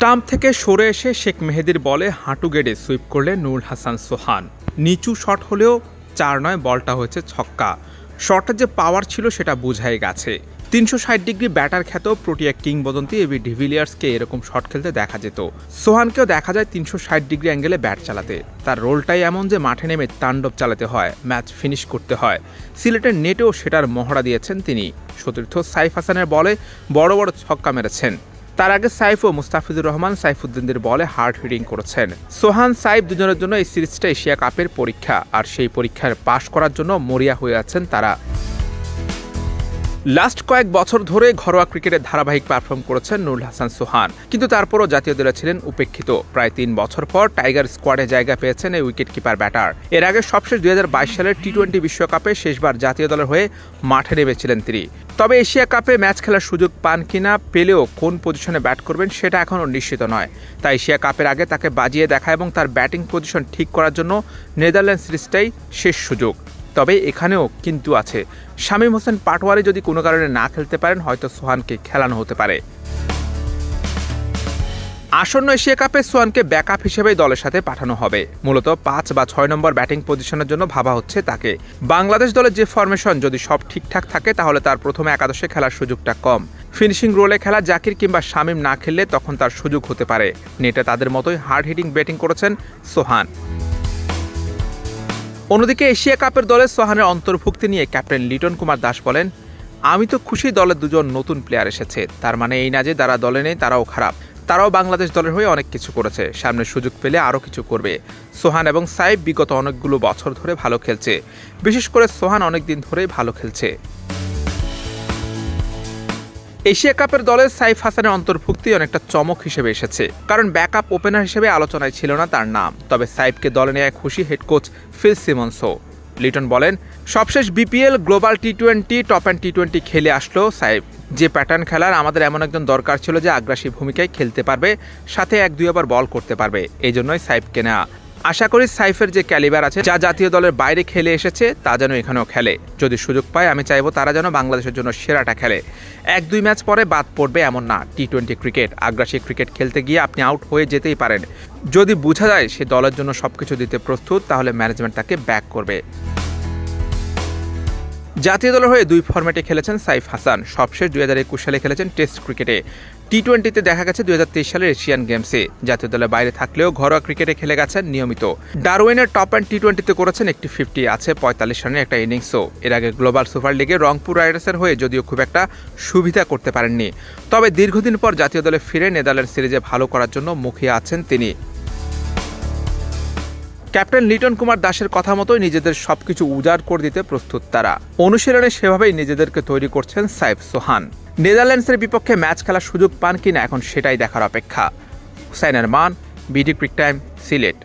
Stump থেকে সরে এসে শেখ মেহেদীর বলে হাঁটু গেড়ে সুইপ করলেন নুরুল হাসান সোহান। নিচু শট হলেও ৪ নয়, বলটা হয়েছে ছক্কা। শটের যে পাওয়ার ছিল সেটা বোঝাই গেছে। ৩৬০ ডিগ্রি ব্যাটার খ্যাত প্রোটিয়া কিংবদন্তি এবি ডিভিলিয়ার্সকে এরকম শট খেলতে দেখা যেত। সোহানকেও দেখা যায় ৩৬০ ডিগ্রি অ্যাঙ্গেলে ব্যাট চালাতে। তার রোলটাই এমন যে মাঠে নেমে তাণ্ডব চালাতে হয়, ম্যাচ ফিনিশ করতে হয়। সিলেটের নেটেও সেটার মহড়া দিয়েছেন তিনি। সতীর্থ সাইফ হাসানের বলে বড় বড় ছক্কা মেরেছেন। তার আগে সাইফ ও মুস্তাফিজুর রহমান সাইফুদ্দিনদের বলে হার্ড হিটিং করেছেন। সোহান সাইফ দুজনের জন্য এই সিরিজটা এশিয়া কাপের পরীক্ষা, আর সেই পরীক্ষার পাশ করার জন্য মরিয়া হয়ে আছেন তারা। লাস্ট কয়েক বছর ধরে ঘরোয়া ক্রিকেটে ধারাবাহিক পারফর্ম করেছেন নুরুল হাসান সোহান, কিন্তু তারপরও জাতীয় দলে ছিলেন উপেক্ষিত। প্রায় ৩ বছর পর টাইগার স্কোয়াডে জায়গা পেয়েছেন এই উইকেট কিপার ব্যাটার। এর আগে সবশেষ ২০২২ সালের টি-20 বিশ্বকাপে শেষবার জাতীয় দলের হয়ে মাঠে নেমেছিলেন তিনি। তবে এশিয়া কাপে ম্যাচ খেলার সুযোগ পান কিনা, পেলেও কোন পজিশনে ব্যাট করবেন সেটা এখনও নিশ্চিত নয়। তাই এশিয়া কাপের আগে তাকে বাজিয়ে দেখা এবং তার ব্যাটিং পজিশন ঠিক করার জন্য নেদারল্যান্ড সিরিজটাই শেষ সুযোগ। তবে এখানেও কিন্তু আছে, শামীম হোসেন পাটোয়ারি যদি কোনো কারণে না খেলতে পারেন, হয়তো সোহানকে খেলানো হতে পারে। আসন্ন এশিয়া কাপে সোহানকে ব্যাকআপ হিসেবেই দলের সাথে পাঠানো হবে। মূলত ৫ বা ৬ নম্বর ব্যাটিং পজিশনের জন্য ভাবা হচ্ছে তাকে। বাংলাদেশ দলের যে ফরমেশন, যদি সব ঠিকঠাক থাকে তাহলে তার প্রথমে একাদশে খেলার সুযোগটা কম। ফিনিশিং রোলে খেলা জাকির কিংবা শামীম না খেললে তখন তার সুযোগ হতে পারে। নেটে তাদের মতোই হার্ড হিটিং ব্যাটিং করেছেন সোহান। অন্যদিকে এশিয়া কাপের দলে সোহানের অন্তর্ভুক্তি নিয়ে ক্যাপ্টেন লিটন কুমার দাস বলেন, আমি তো খুশি দলের দুজন নতুন প্লেয়ার এসেছে। তার মানে এই না যে যারা দলে নেই তারাও খারাপ। তারাও বাংলাদেশ দলের হয়ে অনেক কিছু করেছে, সামনে সুযোগ পেলে আরও কিছু করবে। সোহান এবং সাইফ বিগত অনেকগুলো বছর ধরে ভালো খেলছে, বিশেষ করে সোহান অনেকদিন ধরেই ভালো খেলছে। এশিয়া কাপের দলে সাইফ হাসানের অন্তর্ভুক্তি অনেকটা চমক হিসেবে এসেছে, কারণ ব্যাকআপ ওপেনার হিসেবে আলোচনায় ছিল না তার নাম। তবে সাইফকে দলে নেয় খুশি হেড কোচ ফিল সিমন্সও। লিটন বলেন, সবশেষ বিপিএল, গ্লোবাল টি-20, টপ অ্যান্ড টি-20 খেলে আসলো সাইফ। যে প্যাটার্ন খেলার আমাদের এমন একজন দরকার ছিল যে আগ্রাসী ভূমিকায় খেলতে পারবে, সাথে ১-২ ওভার বল করতে পারবে। এই জন্যই সাইফকে নেওয়া। আশা করি সাইফের যে ক্যালিবার আছে, যা জাতীয় দলের বাইরে খেলে এসেছে, তা যেন এখানেও খেলে। যদি সুযোগ পায় আমি চাইবো তারা যেন বাংলাদেশের জন্য সেরাটা খেলে। ১-২ ম্যাচ পরে বাদ পড়বে এমন না। টি-20 ক্রিকেট, আগ্রাসী ক্রিকেট খেলতে গিয়ে আপনি আউট হয়ে যেতেই পারেন। যদি বোঝা যায় সে দলের জন্য সবকিছু দিতে প্রস্তুত, তাহলে ম্যানেজমেন্ট তাকে ব্যাক করবে। জাতীয় দলের হয়ে ২ ফরম্যাটে খেলেছেন সাইফ হাসান। সবশেষ ২০২১ সালে খেলেছেন টেস্ট ক্রিকেটে। টি-20তে দেখা গেছে ২০২৩ সালের এশিয়ান গেমসে। জাতীয় দলের বাইরে থাকলেও ঘরোয়া ক্রিকেটে খেলে গেছেন নিয়মিত। ডারউইনের টপ অ্যান্ড টি-20তে করেছেন একটি 50, আছে ৪৫ রানের একটা ইনিংসও। এর আগে গ্লোবাল সুপার লিগে রংপুর রাইডার্সের হয়ে যদিও খুব একটা সুবিধা করতে পারেননি, তবে দীর্ঘদিন পর জাতীয় দলে ফিরে নেদারল্যান্ড সিরিজে ভালো করার জন্য মুখিয়ে আছেন তিনি। ক্যাপ্টেন লিটন কুমার দাসের কথা মতোই নিজেদের সবকিছু উজাড় করে দিতে প্রস্তুত তারা। অনুশীলনে সেভাবেই নিজেদেরকে তৈরি করছেন সাইফ সোহান। নেদারল্যান্ডসের বিপক্ষে ম্যাচ খেলার সুযোগ পান কিনা এখন সেটাই দেখার অপেক্ষা। Hussain Arman, BD cric time, Sylhet.